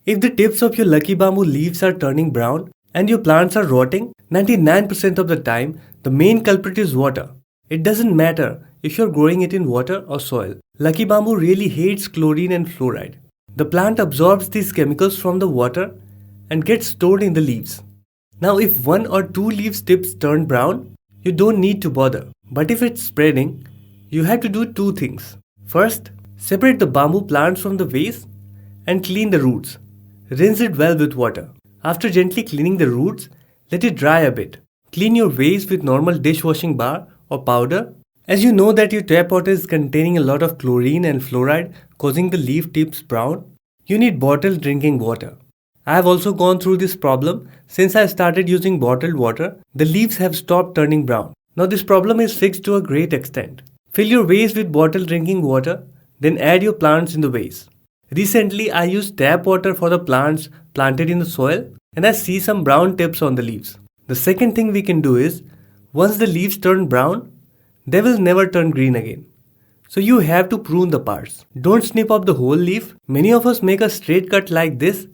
If the tips of your lucky bamboo leaves are turning brown and your plants are rotting, 99% of the time, the main culprit is water. It doesn't matter if you're growing it in water or soil. Lucky bamboo really hates chlorine and fluoride. The plant absorbs these chemicals from the water and gets stored in the leaves. Now if one or two leaves tips turn brown, you don't need to bother. But if it's spreading, you have to do two things. First, separate the bamboo plants from the vase and clean the roots. Rinse it well with water. After gently cleaning the roots, let it dry a bit. Clean your vase with normal dishwashing bar or powder. As you know that your tap water is containing a lot of chlorine and fluoride causing the leaf tips brown, you need bottled drinking water. I have also gone through this problem. Since I started using bottled water, the leaves have stopped turning brown. Now this problem is fixed to a great extent. Fill your vase with bottled drinking water, then add your plants in the vase. Recently I used tap water for the plants planted in the soil and I see some brown tips on the leaves. The second thing we can do is, once the leaves turn brown, they will never turn green again. So you have to prune the parts. Don't snip off the whole leaf. Many of us make a straight cut like this.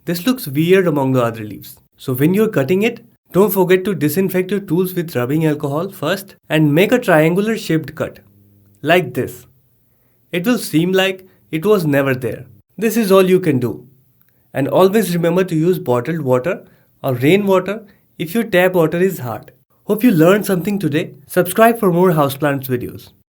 This looks weird among the other leaves. So when you're cutting it, don't forget to disinfect your tools with rubbing alcohol first and make a triangular shaped cut. Like this. It will seem like it was never there. This is all you can do. And always remember to use bottled water or rainwater if your tap water is hard. Hope you learned something today. Subscribe for more houseplants videos.